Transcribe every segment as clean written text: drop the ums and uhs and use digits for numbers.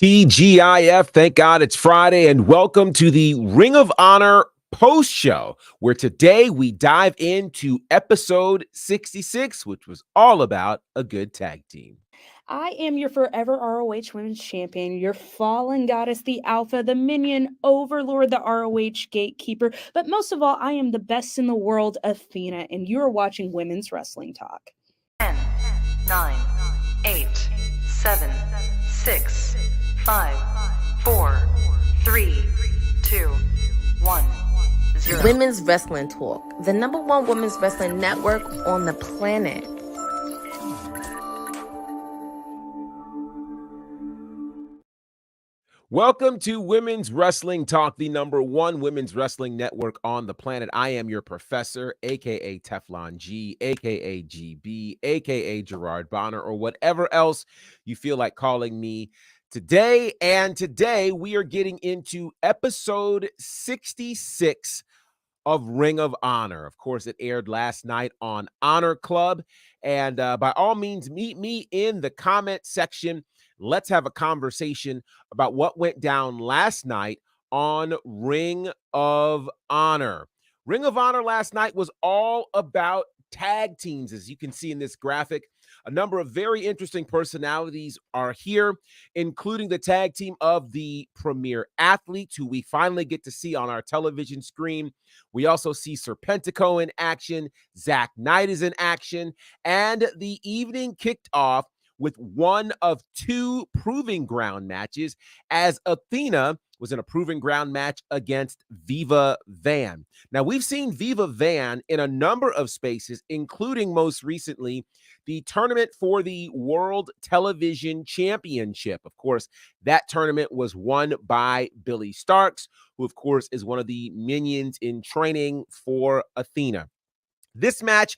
TGIF, thank God it's Friday, and welcome to the Ring of Honor post show, where today we dive into episode 66, which was all about a good tag team. I am your forever ROH Women's Champion, your fallen goddess, the Alpha, the Minion, Overlord, the ROH Gatekeeper. But most of all, I am the best in the world, Athena, and you are watching Women's Wrestling Talk. 10, 9, 8, 7, 6, 5, 4, 3, 2, 1, 0. Women's Wrestling Talk, the #1 women's wrestling network on the planet. Welcome to Women's Wrestling Talk, the #1 women's wrestling network on the planet. I am your professor, aka Teflon G, aka GB, aka Gerard Bonner, or whatever else you feel like calling me today. And today we are getting into episode 66 of Ring of Honor. Of course, it aired last night on Honor Club. And by all means, meet me in the comment section. Let's have a conversation about what went down last night on Ring of Honor. Ring of Honor last night was all about tag teams, as you can see in this graphic. A number of very interesting personalities are here, including the tag team of the Premier Athletes, who we finally get to see on our television screen. We also see Serpentico in action. Zach Knight is in action. And the evening kicked off with one of two proving ground matches, as Athena was in a proving ground match against Viva Van. Now, we've seen Viva Van in a number of spaces, including most recently the tournament for the World Television Championship. Of course, that tournament was won by Billy Starks, who, of course, is one of the minions in training for Athena. This match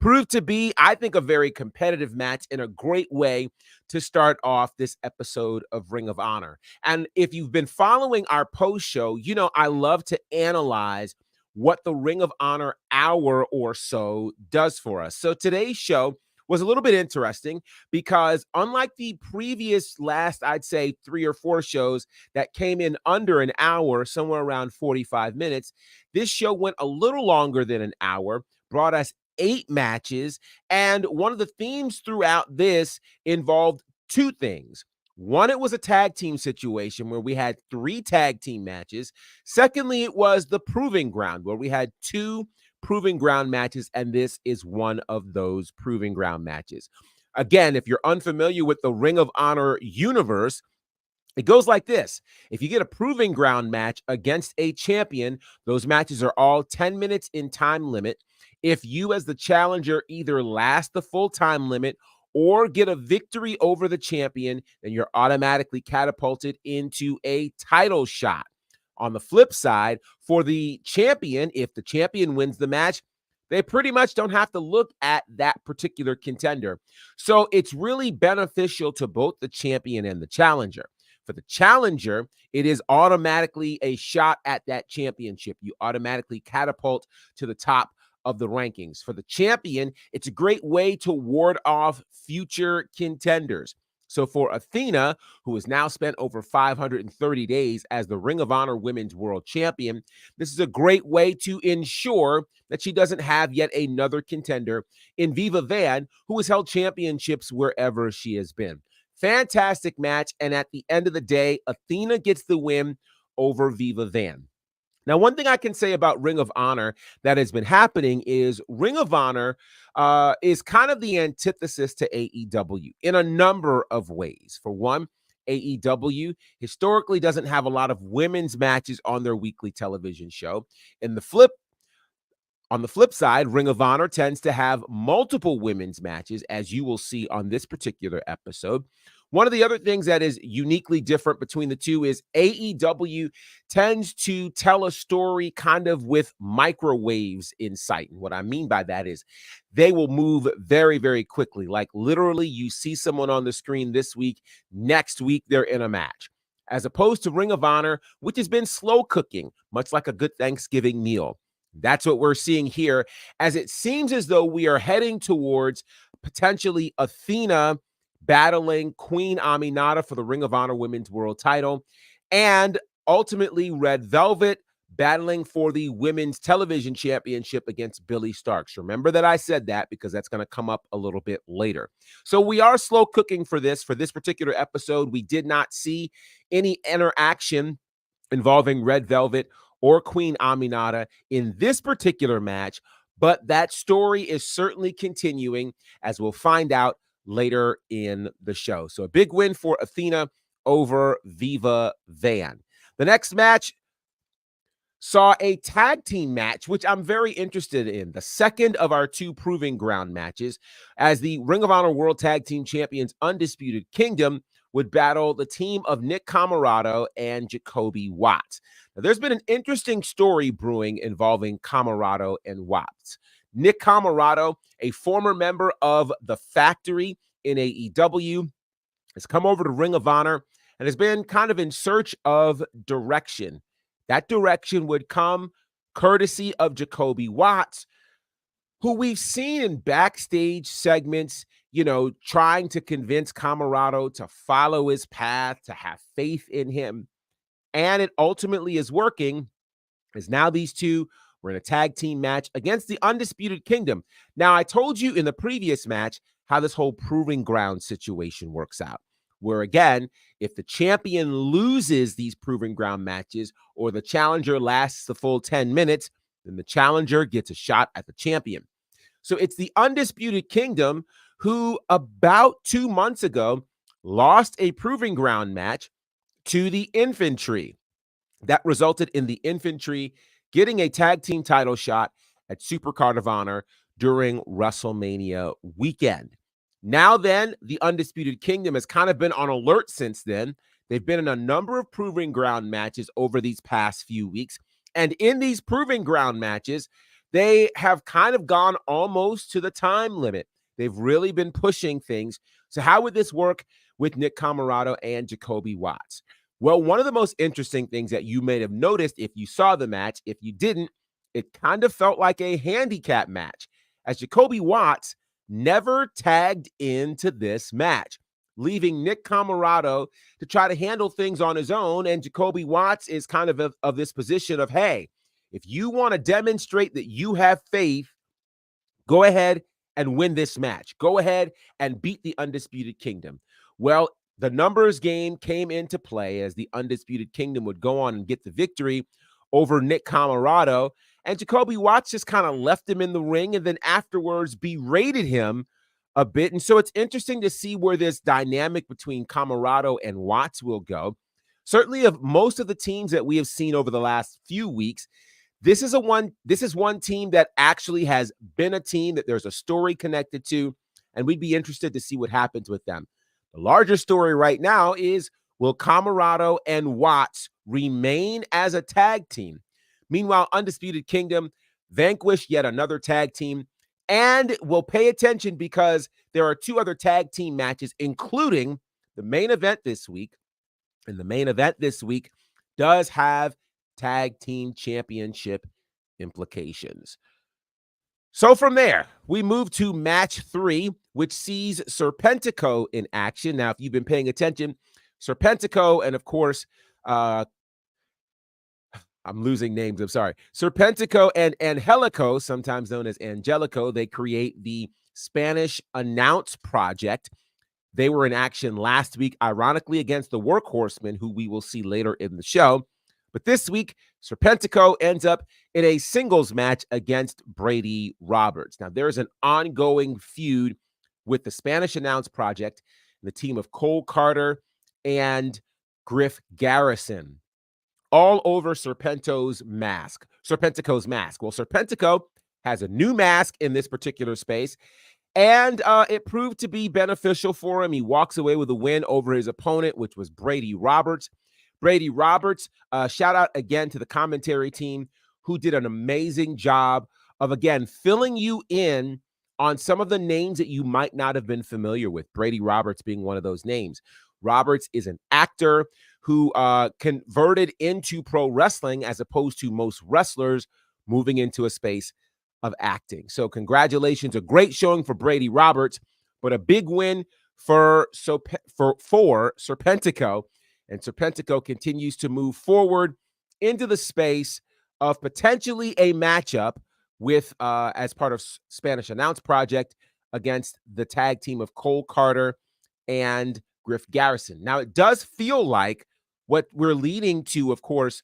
proved to be, I think, a very competitive match and a great way to start off this episode of Ring of Honor. And if you've been following our post show, you know I love to analyze what the Ring of Honor hour or so does for us. So today's show was a little bit interesting because, unlike the previous I'd say 3 or 4 shows that came in under an hour, somewhere around 45 minutes, this show went a little longer than an hour, brought us 8 matches, and one of the themes throughout this involved 2 things. One, it was a tag team situation where we had 3 tag team matches. Secondly, it was the proving ground where we had 2 proving ground matches, and this is one of those proving ground matches. Again, if you're unfamiliar with the Ring of Honor universe, it goes like this. If you get a proving ground match against a champion, those matches are all 10 minutes in time limit. If you, as the challenger, either last the full time limit or get a victory over the champion, then you're automatically catapulted into a title shot. On the flip side, for the champion, if the champion wins the match, they pretty much don't have to look at that particular contender. So it's really beneficial to both the champion and the challenger. For the challenger, it is automatically a shot at that championship. You automatically catapult to the top of the rankings. For the champion, it's a great way to ward off future contenders. So for Athena, who has now spent over 530 days as the Ring of Honor Women's World Champion, this is a great way to ensure that she doesn't have yet another contender in Viva Van, who has held championships wherever she has been. Fantastic match, and at the end of the day, Athena gets the win over Viva Van. Now, one thing I can say about Ring of Honor that has been happening is Ring of Honor is kind of the antithesis to AEW in a number of ways. For one, AEW historically doesn't have a lot of women's matches on their weekly television show. On the flip side, Ring of Honor tends to have multiple women's matches, as you will see on this particular episode. One of the other things that is uniquely different between the two is AEW tends to tell a story kind of with microwaves in sight. And what I mean by that is they will move very, very quickly. Like literally, you see someone on the screen this week, next week they're in a match. As opposed to Ring of Honor, which has been slow cooking, much like a good Thanksgiving meal. That's what we're seeing here, as it seems as though we are heading towards potentially Athena battling Queen Aminata for the Ring of Honor Women's World title, and ultimately Red Velvet battling for the Women's Television Championship against Billy Starks. Remember that I said that because that's going to come up a little bit later. So we are slow cooking for this particular episode. We did not see any interaction involving Red Velvet or Queen Aminata in this particular match, but that story is certainly continuing, as we'll find out later in the show. So a big win for Athena over Viva Van. The next match saw a tag team match, which I'm very interested in. The second of our two Proving Ground matches, as the Ring of Honor World Tag Team Champions Undisputed Kingdom would battle the team of Nick Comoroto and Jacoby Watts. Now, there's been an interesting story brewing involving Comoroto and Watts. Nick Comoroto, a former member of The Factory in AEW, has come over to Ring of Honor and has been kind of in search of direction. That direction would come courtesy of Jacoby Watts, who we've seen in backstage segments, trying to convince Comoroto to follow his path, to have faith in him. And it ultimately is working, as now these two were in a tag team match against the Undisputed Kingdom. Now, I told you in the previous match how this whole Proving Ground situation works out, where again, if the champion loses these Proving Ground matches or the challenger lasts the full 10 minutes, then the challenger gets a shot at the champion. So it's the Undisputed Kingdom who about 2 months ago lost a Proving Ground match to the Infantry. That resulted in the Infantry getting a tag team title shot at Supercard of Honor during WrestleMania weekend. Now then, the Undisputed Kingdom has kind of been on alert since then. They've been in a number of Proving Ground matches over these past few weeks. And in these Proving Ground matches, they have kind of gone almost to the time limit. They've really been pushing things. So how would this work with Nick Comoroto and Jacoby Watts? Well, one of the most interesting things that you may have noticed if you saw the match, if you didn't, it kind of felt like a handicap match, as Jacoby Watts never tagged into this match, leaving Nick Comoroto to try to handle things on his own. And Jacoby Watts is kind of this position of, hey, if you want to demonstrate that you have faith, go ahead and win this match. Go ahead and beat the Undisputed Kingdom. Well, the numbers game came into play as the Undisputed Kingdom would go on and get the victory over Nick Comoroto. And Jacoby Watts just kind of left him in the ring and then afterwards berated him a bit. And so it's interesting to see where this dynamic between Comoroto and Watts will go. Certainly of most of the teams that we have seen over the last few weeks, this is one team that actually has been a team that there's a story connected to, and we'd be interested to see what happens with them. The larger story right now is, will Comoroto and Watts remain as a tag team? Meanwhile, Undisputed Kingdom vanquished yet another tag team, and we'll pay attention because there are two other tag team matches, including the main event this week. And the main event this week does have tag team championship implications. So from there, we move to match 3, which sees Serpentico in action. Now, if you've been paying attention, Serpentico and, of course, I'm losing names. I'm sorry. Serpentico and Angelico, sometimes known as Angelico, they create the Spanish Announce Project. They were in action last week, ironically, against the Workhorsemen, who we will see later in the show. But this week, Serpentico ends up in a singles match against Brady Roberts. Now, there's an ongoing feud with the Spanish Announce Project and the team of Cole Carter and Griff Garrison, all over Serpentico's mask. Well, Serpentico has a new mask in this particular space, and it proved to be beneficial for him. He walks away with a win over his opponent, which was Brady Roberts. Brady Roberts, shout out again to the commentary team who did an amazing job of, again, filling you in on some of the names that you might not have been familiar with, Brady Roberts being one of those names. Roberts is an actor who converted into pro wrestling as opposed to most wrestlers moving into a space of acting. So congratulations, a great showing for Brady Roberts, but a big win for Serpentico, and Serpentico continues to move forward into the space of potentially a matchup with as part of Spanish Announce Project against the tag team of Cole Carter and Griff Garrison. Now, it does feel like what we're leading to, of course,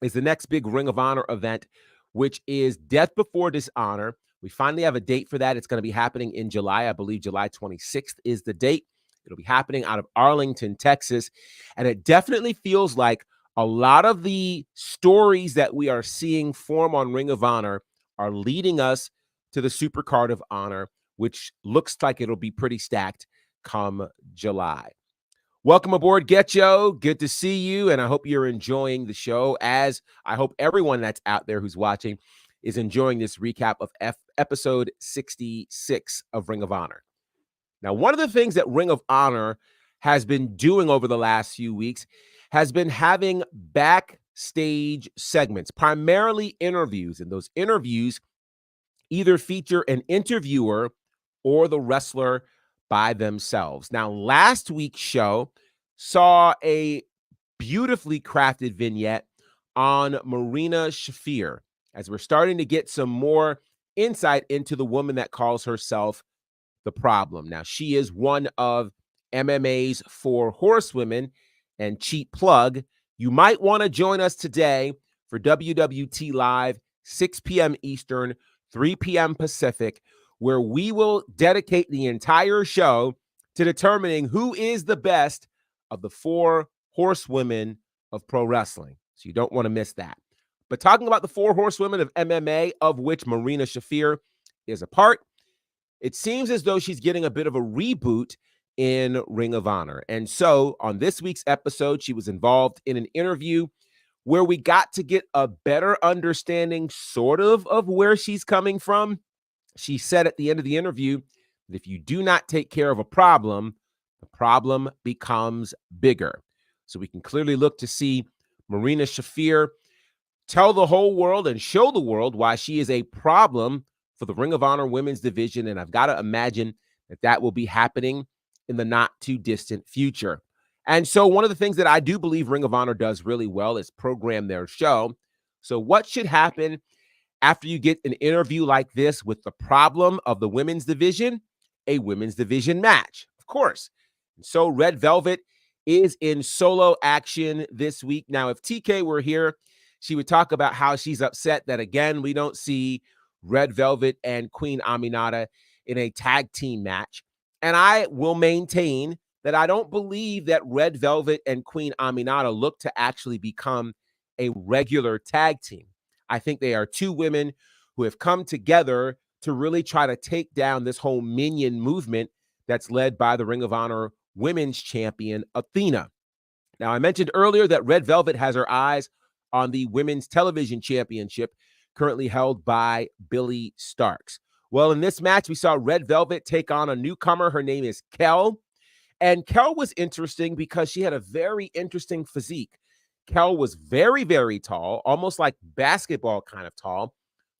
is the next big Ring of Honor event, which is Death Before Dishonor. We finally have a date for that. It's going to be happening in July. I believe July 26th is the date. It'll be happening out of Arlington, Texas. And it definitely feels like a lot of the stories that we are seeing form on Ring of Honor are leading us to the Super Card of Honor, which looks like it'll be pretty stacked come July. Welcome aboard, Getcho. Good to see you, and I hope you're enjoying the show, as I hope everyone that's out there who's watching is enjoying this recap of episode 66 of Ring of Honor. Now, one of the things that Ring of Honor has been doing over the last few weeks has been having backstage segments, primarily interviews, and those interviews either feature an interviewer or the wrestler by themselves. Now, last week's show saw a beautifully crafted vignette on Marina Shafir, as we're starting to get some more insight into the woman that calls herself the Problem. Now, she is one of MMA's 4 horsewomen, and cheap plug, you might want to join us today for WWT Live, 6 p.m. Eastern, 3 p.m. Pacific, where we will dedicate the entire show to determining who is the best of the 4 horsewomen of pro wrestling. So you don't want to miss that. But talking about the 4 horsewomen of MMA, of which Marina Shafir is a part, it seems as though she's getting a bit of a reboot in Ring of Honor. And so on this week's episode, she was involved in an interview where we got to get a better understanding, sort of where she's coming from. She said at the end of the interview that if you do not take care of a problem, the problem becomes bigger. So we can clearly look to see Marina Shafir tell the whole world and show the world why she is a problem for the Ring of Honor women's division. And I've got to imagine that that will be happening in the not too distant future. And so one of the things that I do believe Ring of Honor does really well is program their show. So what should happen after you get an interview like this with the problem of the women's division? A women's division match, of course. And so Red Velvet is in solo action this week. Now, if TK were here, she would talk about how she's upset that, again, we don't see Red Velvet and Queen Aminata in a tag team match. And I will maintain that I don't believe that Red Velvet and Queen Aminata look to actually become a regular tag team. I think they are 2 women who have come together to really try to take down this whole minion movement that's led by the Ring of Honor women's champion, Athena. Now, I mentioned earlier that Red Velvet has her eyes on the women's television championship, currently held by Billie Starkz. Well, in this match, we saw Red Velvet take on a newcomer. Her name is Kel. And Kel was interesting because she had a very interesting physique. Kel was very, very tall, almost like basketball kind of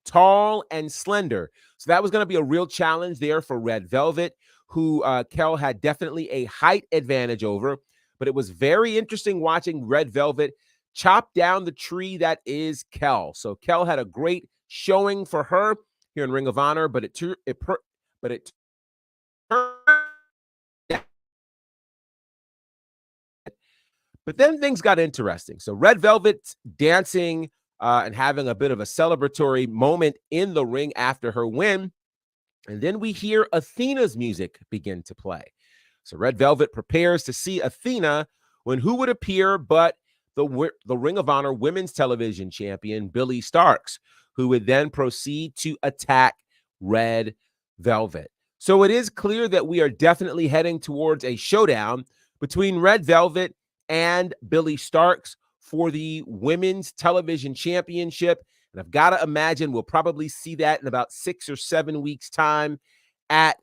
tall and slender. So that was going to be a real challenge there for Red Velvet, who Kel had definitely a height advantage over. But it was very interesting watching Red Velvet chop down the tree that is Kel. So Kel had a great showing for her here in Ring of Honor, but it turned. But then things got interesting. So Red Velvet dancing and having a bit of a celebratory moment in the ring after her win. And then we hear Athena's music begin to play. So Red Velvet prepares to see Athena when who would appear but the Ring of Honor women's television champion, Billie Starkz, who would then proceed to attack Red Velvet. So it is clear that we are definitely heading towards a showdown between Red Velvet and Billie Starkz for the women's television championship. And I've got to imagine we'll probably see that in about 6 or 7 weeks' time at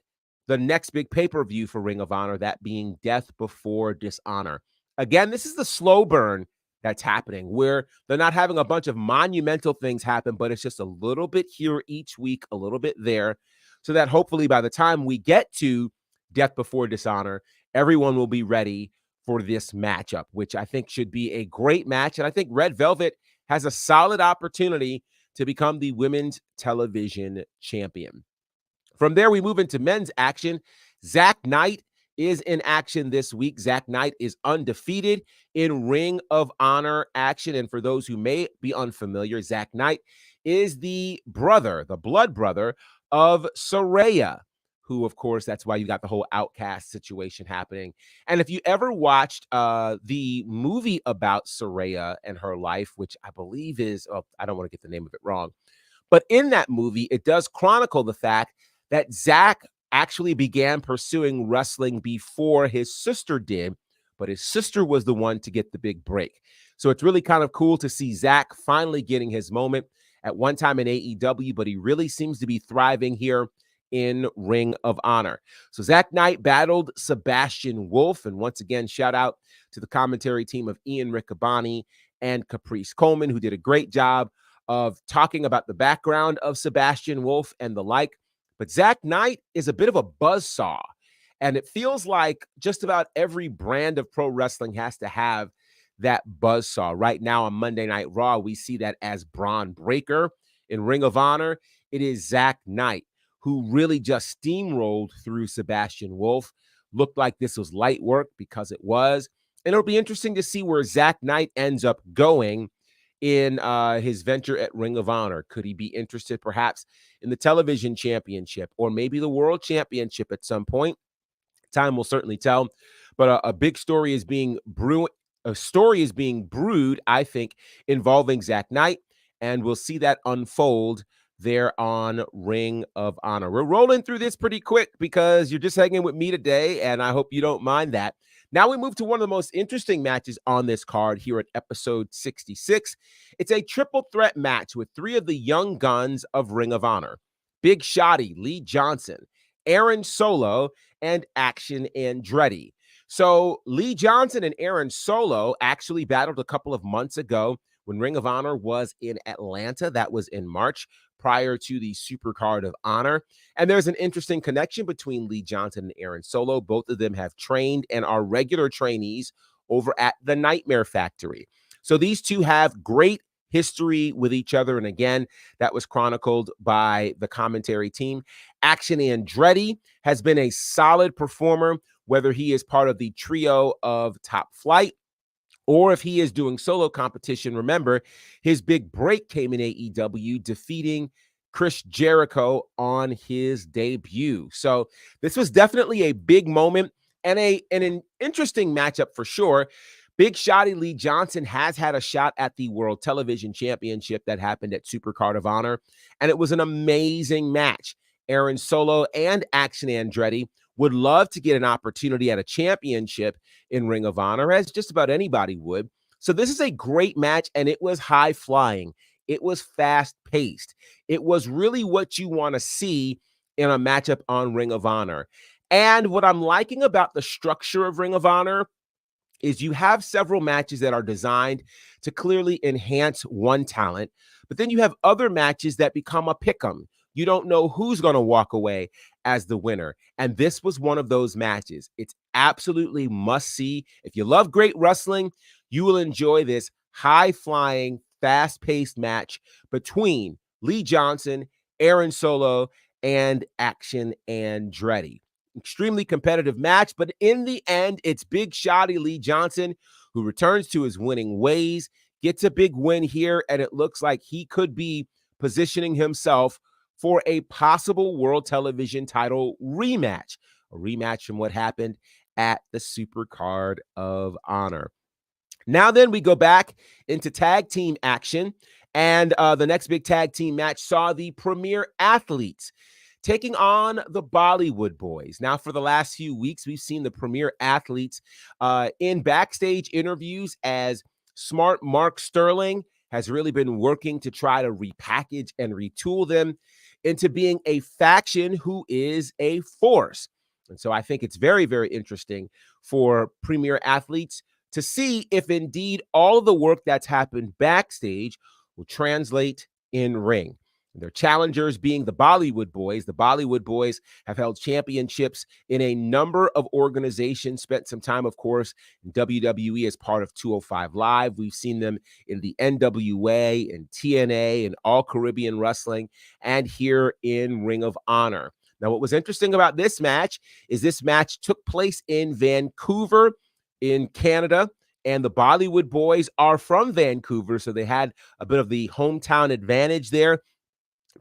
the next big pay-per-view for Ring of Honor, that being Death Before Dishonor. Again, this is the slow burn that's happening, where they're not having a bunch of monumental things happen, but it's just a little bit here each week, a little bit there, so that hopefully by the time we get to Death Before Dishonor, everyone will be ready for this matchup, which I think should be a great match. And I think Red Velvet has a solid opportunity to become the women's television champion. From there, we move into men's action. Zach Knight is in action this week. Zach Knight is undefeated in Ring of Honor action. And for those who may be unfamiliar, Zach Knight is the blood brother of Saraya, who, of course, that's why you got the whole Outcast situation happening. And if you ever watched the movie about Saraya and her life, which I believe is, I don't want to get the name of it wrong, but in that movie, it does chronicle the fact that Zach actually began pursuing wrestling before his sister did, but his sister was the one to get the big break. So it's really kind of cool to see Zach finally getting his moment at one time in AEW, but he really seems to be thriving here in Ring of Honor. So Zach Knight battled Sebastian Wolf, and once again, shout out to the commentary team of Ian Riccaboni and Caprice Coleman, who did a great job of talking about the background of Sebastian Wolf and the like. But Zach Knight is a bit of a buzzsaw, and it feels like just about every brand of pro wrestling has to have that buzzsaw. Right now on Monday Night Raw, we see that as Braun Breaker. In Ring of Honor, it is Zach Knight, who really just steamrolled through Sebastian Wolf. Looked like this was light work because it was. And it'll be interesting to see where Zach Knight ends up going in his venture at Ring of Honor. Could he be interested perhaps in the television championship or maybe the world championship at some point? Time will certainly tell. But a big story is being brewed. A story is being brewed, I think, involving Zach Knight, and we'll see that unfold there on Ring of Honor. We're rolling through this pretty quick because you're just hanging with me today, and I hope you don't mind that. Now we move to one of the most interesting matches on this card here at episode 66. It's a triple threat match with three of the young guns of Ring of Honor: Big Shotty, Lee Johnson, Aaron Solo, and Action Andretti. So Lee Johnson and Aaron Solo actually battled a couple of months ago when Ring of Honor was in Atlanta. That was in March, prior to the Supercard of Honor. And there's an interesting connection between Lee Johnson and Aaron Solo. Both of them have trained and are regular trainees over at the Nightmare Factory. So these two have great history with each other. And again, that was chronicled by the commentary team. Action Andretti has been a solid performer, whether he is part of the trio of Top Flight or if he is doing solo competition. Remember, his big break came in AEW, defeating Chris Jericho on his debut. So this was definitely a big moment and an interesting matchup for sure. Big Shotty Lee Johnson has had a shot at the World Television Championship that happened at Supercard of Honor, and it was an amazing match. Aaron Solo and Action Andretti would love to get an opportunity at a championship in Ring of Honor, as just about anybody would. So this is a great match, and it was high flying. It was fast paced. It was really what you want to see in a matchup on Ring of Honor. And what I'm liking about the structure of Ring of Honor is you have several matches that are designed to clearly enhance one talent, but then you have other matches that become a pick'em. You don't know who's going to walk away as the winner. And this was one of those matches. It's absolutely must see. If you love great wrestling, you will enjoy this high-flying, fast-paced match between Lee Johnson, Aaron Solo, and Action Andretti. Extremely competitive match, but in the end, it's Big Shotty Lee Johnson who returns to his winning ways, gets a big win here, and it looks like he could be positioning himself for a possible world television title rematch, a rematch from what happened at the Supercard of Honor. Now then, we go back into tag team action, and the next big tag team match saw the Premier Athletes taking on the Bollywood Boys. Now, for the last few weeks, we've seen the Premier Athletes in backstage interviews as smart Mark Sterling has really been working to try to repackage and retool them into being a faction who is a force. And so I think it's very, very interesting for Premier Athletes to see if indeed all of the work that's happened backstage will translate in ring. Their challengers being the Bollywood Boys. The Bollywood Boys have held championships in a number of organizations, spent some time, of course, in WWE as part of 205 Live. We've seen them in the NWA and TNA and All Caribbean Wrestling and here in Ring of Honor. Now, what was interesting about this match is this match took place in Vancouver in Canada, and the Bollywood Boys are from Vancouver, so they had a bit of the hometown advantage there.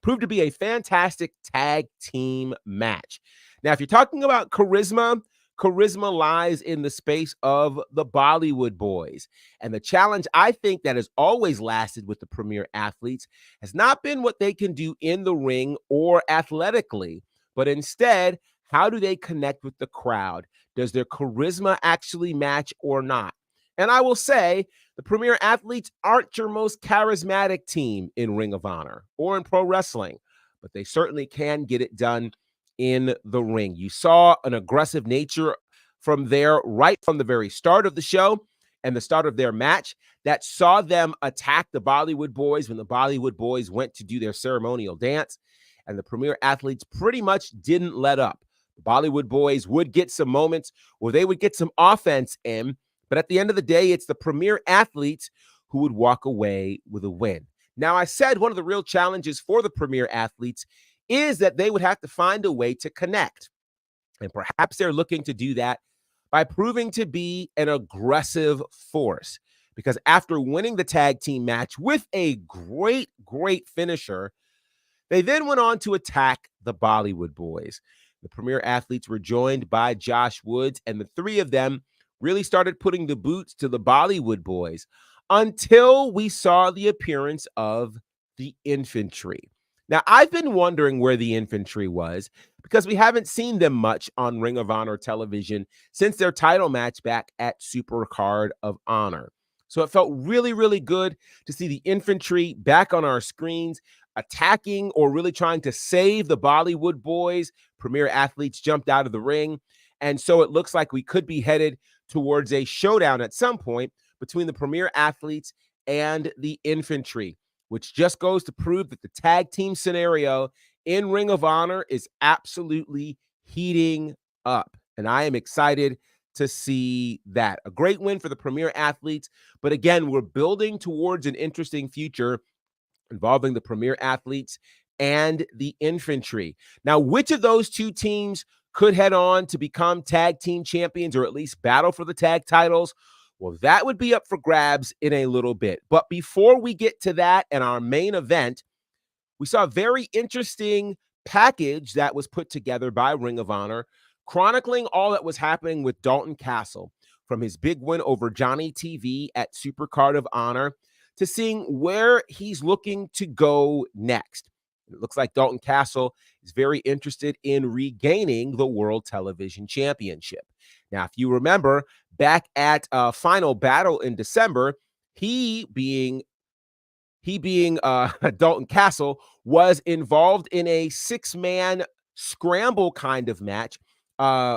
Proved to be a fantastic tag team match. Now, if you're talking about charisma, charisma lies in the space of the Bollywood Boys. And the challenge I think that has always lasted with the premier athletes has not been what they can do in the ring or athletically, but instead, how do they connect with the crowd? Does their charisma actually match or not? And I will say, the premier athletes aren't your most charismatic team in Ring of Honor or in pro wrestling, but they certainly can get it done in the ring. You saw an aggressive nature from there right from the very start of the show and the start of their match that saw them attack the Bollywood Boys when the Bollywood Boys went to do their ceremonial dance, and the premier athletes pretty much didn't let up. The Bollywood Boys would get some moments where they would get some offense in, but at the end of the day, it's the premier athletes who would walk away with a win. Now, I said one of the real challenges for the premier athletes is that they would have to find a way to connect. And perhaps they're looking to do that by proving to be an aggressive force. Because after winning the tag team match with a great finisher, they then went on to attack the Bollywood Boys. The premier athletes were joined by Josh Woods, and the three of them really started putting the boots to the Bollywood Boys until we saw the appearance of the infantry. Now, I've been wondering where the infantry was because we haven't seen them much on Ring of Honor television since their title match back at Supercard of Honor. So it felt really good to see the infantry back on our screens, attacking or really trying to save the Bollywood Boys. Premier athletes jumped out of the ring. And so it looks like we could be headed towards a showdown at some point between the premier athletes and the infantry, which just goes to prove that the tag team scenario in Ring of Honor is absolutely heating up. And I am excited to see that. A great win for the premier athletes. But again, we're building towards an interesting future involving the premier athletes and the infantry. Now, which of those two teams could head on to become tag team champions or at least battle for the tag titles? Well, that would be up for grabs in a little bit. But before we get to that and our main event, we saw a very interesting package that was put together by Ring of Honor, chronicling all that was happening with Dalton Castle, from his big win over Johnny TV at Supercard of Honor to seeing where he's looking to go next. It looks like Dalton Castle is very interested in regaining the World Television Championship. Now, if you remember, back at Final Battle in December, he being Dalton Castle was involved in a six-man scramble kind of match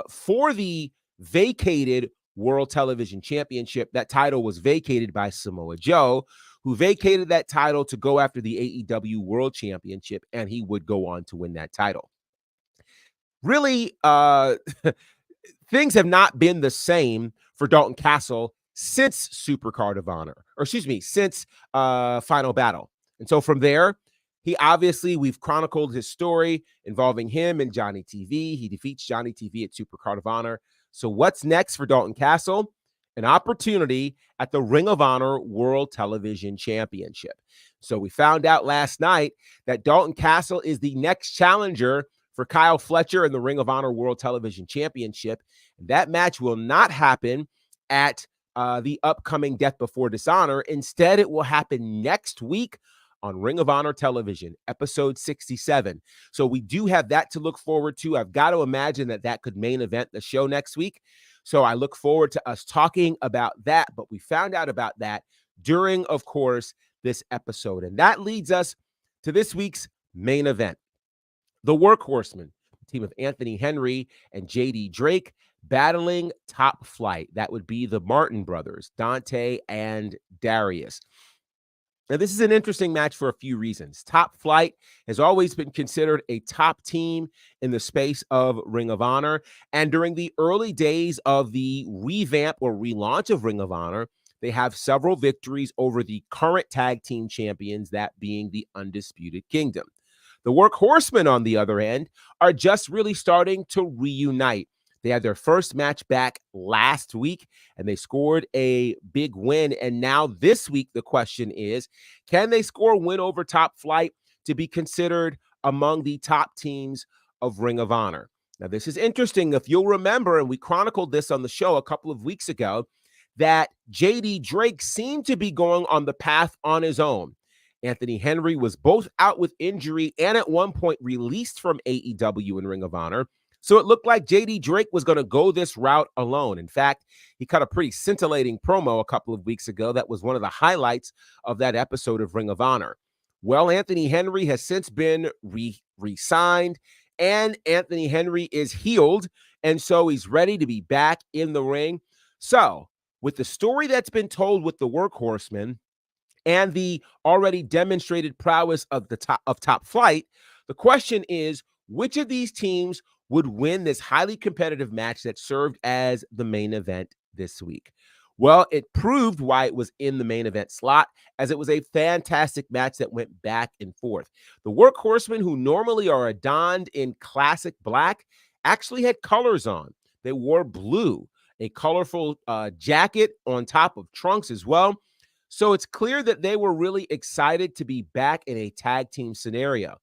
for the vacated World Television Championship. That title was vacated by Samoa Joe, who vacated that title to go after the AEW World Championship, and he would go on to win that title. Really, things have not been the same for Dalton Castle since Supercard of Honor, since Final Battle. And so from there, we've chronicled his story involving him and Johnny TV. He defeats Johnny TV at Supercard of Honor. So what's next for Dalton Castle? An opportunity at the Ring of Honor World Television Championship. So we found out last night that Dalton Castle is the next challenger for Kyle Fletcher in the Ring of Honor World Television Championship. And that match will not happen at the upcoming Death Before Dishonor. Instead, it will happen next week on Ring of Honor Television, episode 67. So we do have that to look forward to. I've got to imagine that could main event the show next week. So I look forward to us talking about that. But we found out about that during, of course, this episode. And that leads us to this week's main event. The Workhorsemen, a team of Anthony Henry and JD Drake, battling Top Flight. That would be the Martin brothers, Dante and Darius. Now, this is an interesting match for a few reasons. Top Flight has always been considered a top team in the space of Ring of Honor. And during the early days of the revamp or relaunch of Ring of Honor, they have several victories over the current tag team champions, that being the Undisputed Kingdom. The Workhorsemen, on the other end, are just really starting to reunite. They had their first match back last week, and they scored a big win. And now this week, the question is, can they score a win over Top Flight to be considered among the top teams of Ring of Honor? Now, this is interesting. If you'll remember, and we chronicled this on the show a couple of weeks ago, that JD Drake seemed to be going on the path on his own. Anthony Henry was both out with injury and at one point released from AEW and Ring of Honor. So it looked like JD Drake was going to go this route alone. In fact, he cut a pretty scintillating promo a couple of weeks ago that was one of the highlights of that episode of Ring of Honor. Well, Anthony Henry has since been re-signed, and Anthony Henry is healed, and so he's ready to be back in the ring. So, with the story that's been told with the Workhorsemen and the already demonstrated prowess of Top Flight, the question is, which of these teams would win this highly competitive match that served as the main event this week? Well, it proved why it was in the main event slot, as it was a fantastic match that went back and forth. The Workhorsemen, who normally are adorned in classic black, actually had colors on. They wore blue, a colorful jacket on top of trunks as well. So it's clear that they were really excited to be back in a tag team scenario.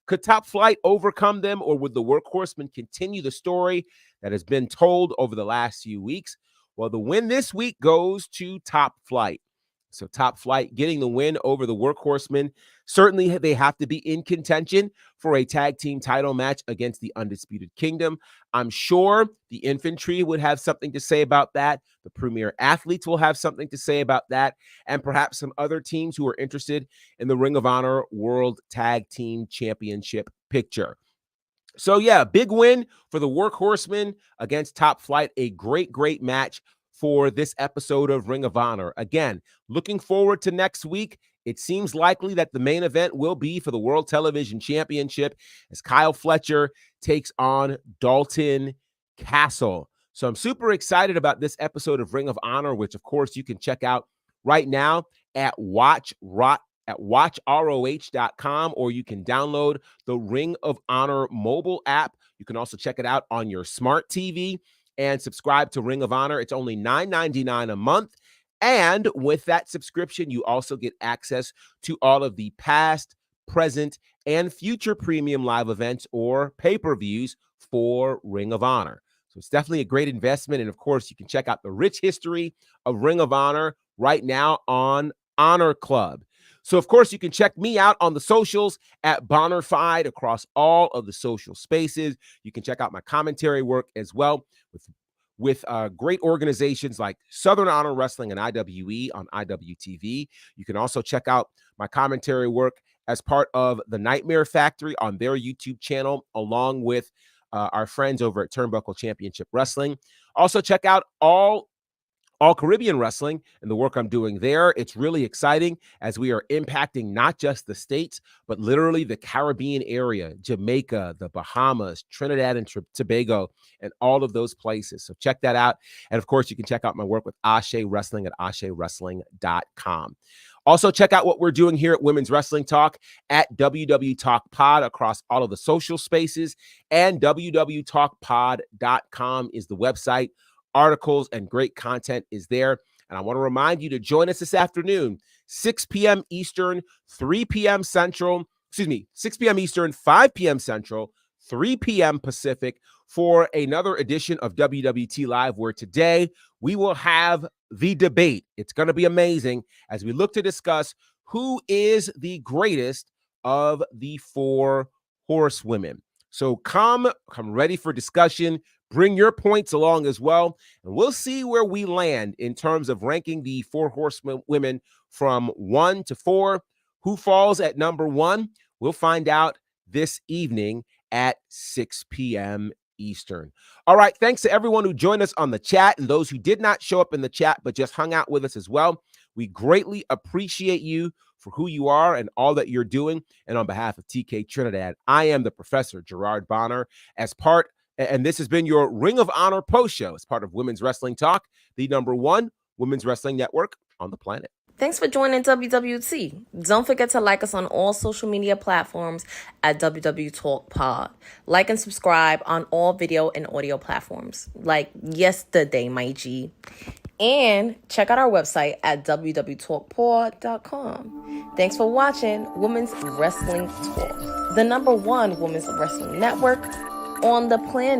Could Top Flight overcome them, or would the Workhorsemen continue the story that has been told over the last few weeks? Well, the win this week goes to Top Flight. So Top Flight getting the win over the Workhorsemen. Certainly, they have to be in contention for a tag team title match against the Undisputed Kingdom. I'm sure the Infantry would have something to say about that. The Premier Athletes will have something to say about that. And perhaps some other teams who are interested in the Ring of Honor World Tag Team Championship picture. So, yeah, big win for the Workhorsemen against Top Flight. A great, great match for this episode of Ring of Honor. Again, looking forward to next week. It seems likely that the main event will be for the World Television Championship as Kyle Fletcher takes on Dalton Castle. So I'm super excited about this episode of Ring of Honor, which, of course, you can check out right now at watchroh.com, or you can download the Ring of Honor mobile app. You can also check it out on your smart TV and subscribe to Ring of Honor. It's only $9.99 a month. And with that subscription, you also get access to all of the past, present, and future premium live events or pay-per-views for Ring of Honor. So it's definitely a great investment. And of course, you can check out the rich history of Ring of Honor right now on Honor Club. So, of course, you can check me out on the socials at Bonnerfied across all of the social spaces. You can check out my commentary work as well with great organizations like Southern Honor Wrestling and IWE on IWTV. You can also check out my commentary work as part of the Nightmare Factory on their YouTube channel, along with our friends over at Turnbuckle Championship Wrestling. Also, check out All Caribbean Wrestling and the work I'm doing there. It's really exciting as we are impacting not just the States, but literally the Caribbean area, Jamaica, the Bahamas, Trinidad and Tobago, and all of those places. So check that out. And of course, you can check out my work with Ashe Wrestling at ashewrestling.com. Also, check out what we're doing here at Women's Wrestling Talk at wwtalkpod across all of the social spaces, and wwtalkpod.com is the website. Articles and great content is there. And I want to remind you to join us this afternoon, 6 p.m. Eastern, 3 p.m. Central, 6 p.m. Eastern, 5 p.m. Central, 3 p.m. Pacific for another edition of WWT Live, where today we will have the debate. It's going to be amazing as we look to discuss who is the greatest of the four horsewomen. So come ready for discussion. Bring your points along as well, and we'll see where we land in terms of ranking the four horsewomen from 1 to 4. Who falls at number 1? We'll find out this evening at 6 p.m. Eastern. All right, thanks to everyone who joined us on the chat and those who did not show up in the chat but just hung out with us as well. We greatly appreciate you for who you are and all that you're doing. And on behalf of TK Trinidad, I am the Professor Gerard Bonner and this has been your Ring of Honor post show as part of Women's Wrestling Talk, the #1 women's wrestling network on the planet. Thanks for joining WWT. Don't forget to like us on all social media platforms at wwtalkpod. Like and subscribe on all video and audio platforms, like yesterday, my G. And check out our website at wwtalkpod.com. Thanks for watching Women's Wrestling Talk, the #1 women's wrestling network on the planet.